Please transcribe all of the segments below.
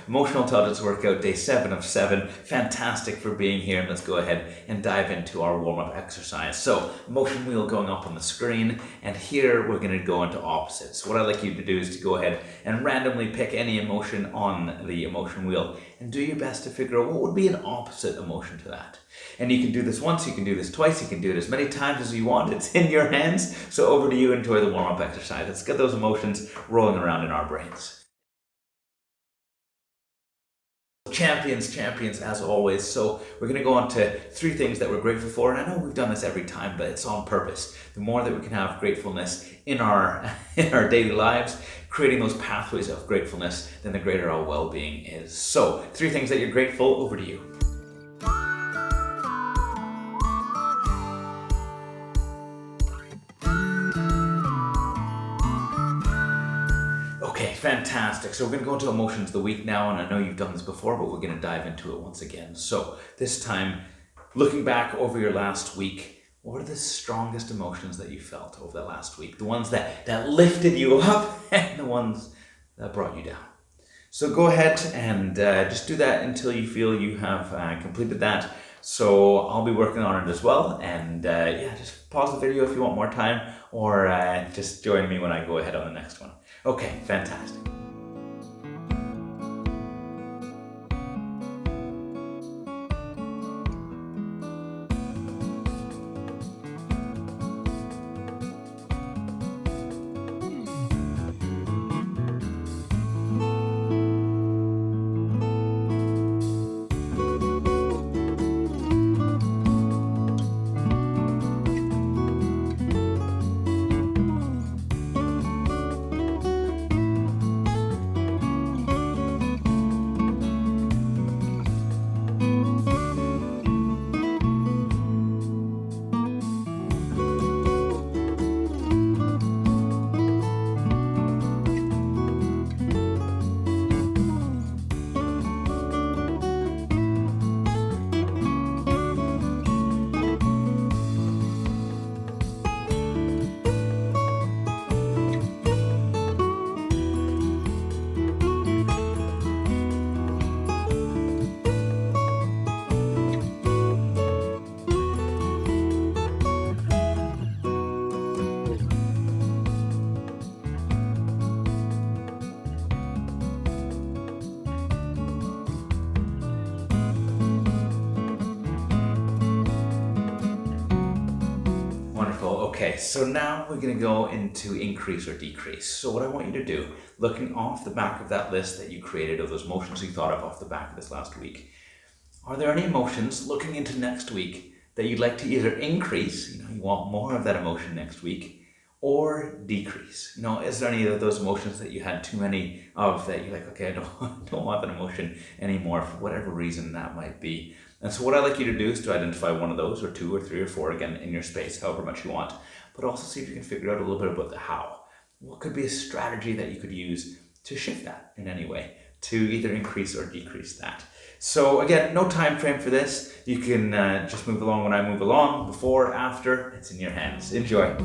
Emotional Intelligence Workout, day 7 of 7. Fantastic for being here, and let's go ahead and dive into our warm-up exercise. So, motion wheel going up on the screen, and here we're going to go into opposites. What I'd like you to do is to go ahead and randomly pick any emotion on the emotion wheel and do your best to figure out what would be an opposite emotion to that. And you can do this once, you can do this twice, you can do it as many times as you want. It's in your hands. So over to you, enjoy the warm-up exercise. Let's get those emotions rolling around in our brains. Champions as always. So we're going to go on to 3 things that we're grateful for. And I know we've done this every time, but it's on purpose. The more that we can have gratefulness in our daily lives, creating those pathways of gratefulness, then the greater our well-being is. So 3 things that you're grateful, over to you. Okay, fantastic. So we're going to go into emotions of the week now, and I know you've done this before, but we're going to dive into it once again. So this time, looking back over your last week, what are the strongest emotions that you felt over that last week? The ones that lifted you up and the ones that brought you down. So go ahead and just do that until you feel you have completed that. So I'll be working on it as well, and just pause the video if you want more time, or just join me when I go ahead on the next one. Okay, fantastic. Okay, so now we're going to go into increase or decrease. So what I want you to do, looking off the back of that list that you created of those emotions you thought of off the back of this last week, are there any emotions looking into next week that you'd like to either increase, you want more of that emotion next week, or decrease? Is there any of those emotions that you had too many of that you're like, okay, I don't want that emotion anymore for whatever reason that might be? And so what I'd like you to do is to identify one of those, or 2 or 3 or 4, again, in your space, however much you want, but also see if you can figure out a little bit about the how. What could be a strategy that you could use to shift that in any way, to either increase or decrease that? So again, no time frame for this. You can just move along when I move along, before, after, it's in your hands. Enjoy.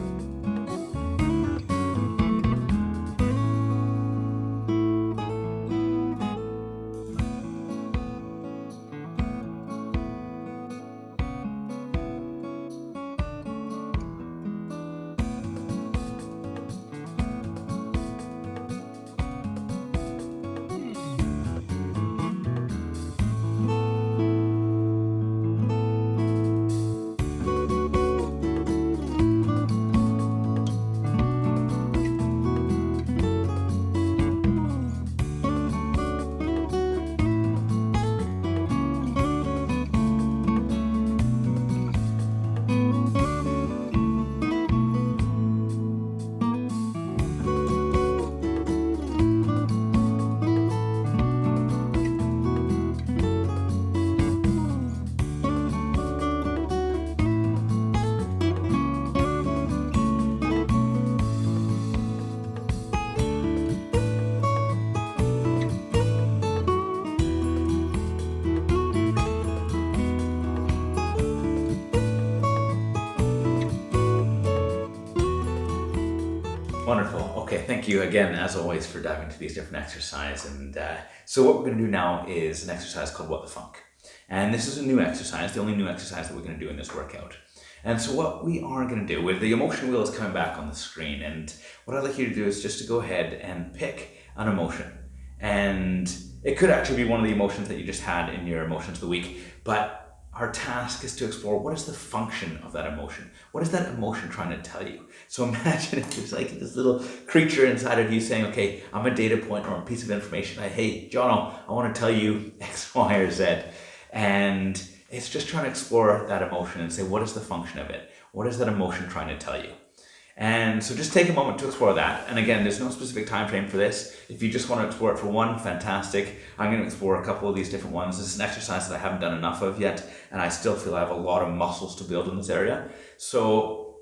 Wonderful. Okay, thank you again, as always, for diving into these different exercises. And so what we're going to do now is an exercise called What the Func. And this is a new exercise, the only new exercise that we're going to do in this workout. And so what we are going to do, with the emotion wheel is coming back on the screen, and what I'd like you to do is just to go ahead and pick an emotion. And it could actually be one of the emotions that you just had in your emotions of the week, but our task is to explore what is the function of that emotion. What is that emotion trying to tell you? So imagine if there's like this little creature inside of you saying, okay, I'm a data point or a piece of information. Hey, Jono, I want to tell you X, Y, or Z. And it's just trying to explore that emotion and say, what is the function of it? What is that emotion trying to tell you? And so just take a moment to explore that. And again, there's no specific time frame for this. If you just want to explore it for one, fantastic. I'm going to explore a couple of these different ones. This is an exercise that I haven't done enough of yet, and I still feel I have a lot of muscles to build in this area. So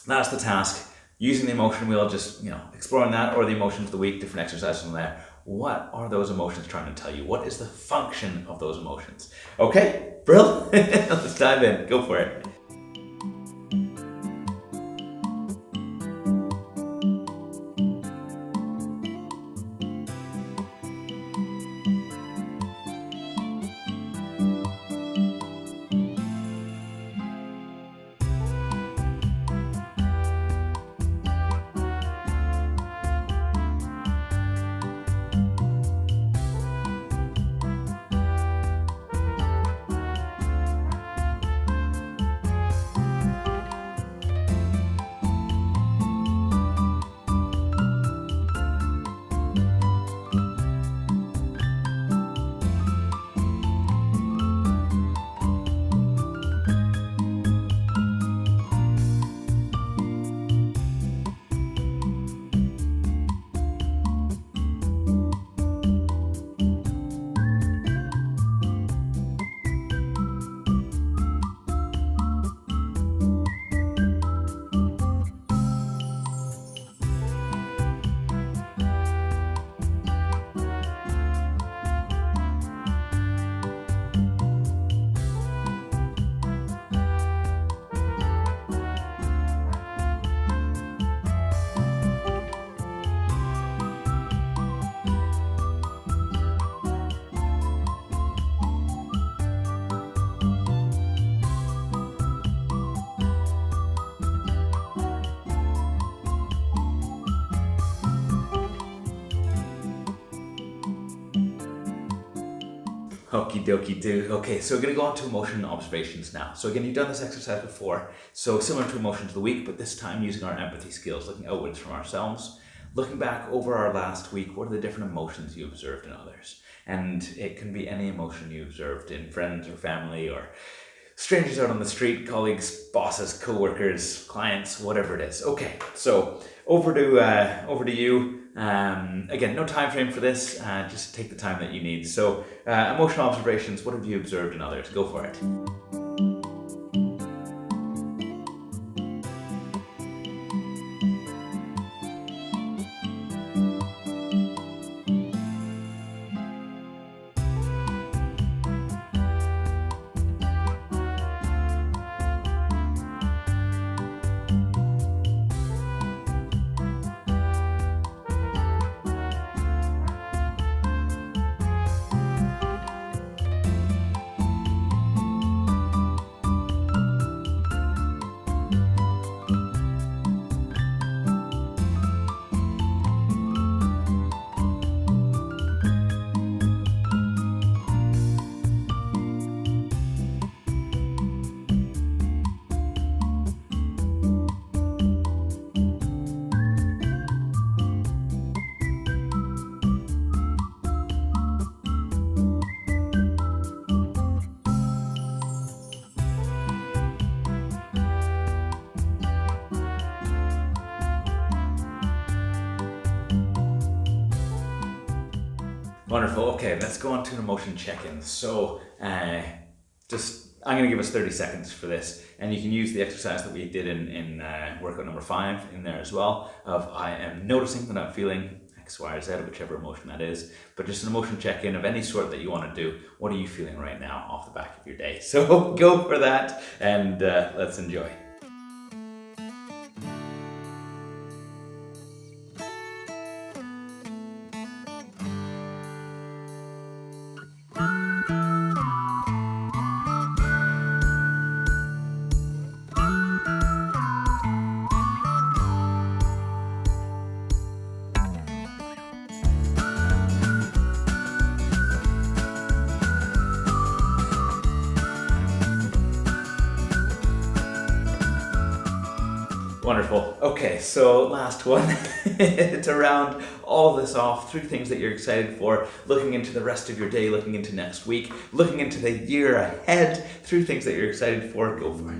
that's the task. Using the emotion wheel, just exploring that, or the emotions of the week, different exercises from there. What are those emotions trying to tell you? What is the function of those emotions? Okay, Brill, let's dive in. Go for it. Okie dokie do. Okay, so we're going to go on to emotion observations now. So again, you've done this exercise before, so similar to emotions of the week, but this time using our empathy skills, looking outwards from ourselves, looking back over our last week, what are the different emotions you observed in others? And it can be any emotion you observed in friends or family or strangers out on the street, colleagues, bosses, co-workers, clients, whatever it is. Okay, so over to you. Again, no time frame for this. Just take the time that you need. So, emotional observations. What have you observed in others? Go for it. Wonderful. Okay, let's go on to an emotion check-in. So, I'm going to give us 30 seconds for this, and you can use the exercise that we did in workout number 5 in there as well. Of I am noticing that I'm feeling X, Y, or Z, whichever emotion that is. But just an emotion check-in of any sort that you want to do. What are you feeling right now off the back of your day? So go for that, and let's enjoy. Wonderful. Okay, so last one. To round all this off, 3 things that you're excited for, looking into the rest of your day, looking into next week, looking into the year ahead, 3 things that you're excited for, go for it.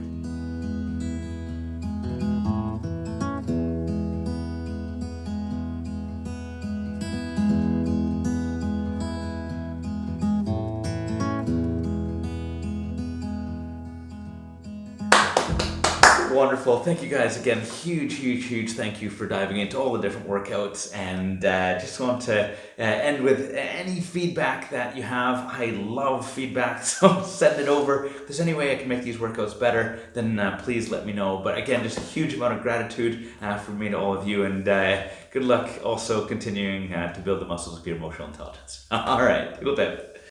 Wonderful. Thank you guys again. Huge thank you for diving into all the different workouts. And just want to end with any feedback that you have. I love feedback, so send it over. If there's any way I can make these workouts better, then please let me know. But again, just a huge amount of gratitude from me to all of you. And good luck also continuing to build the muscles of your emotional intelligence. All right. Little bit.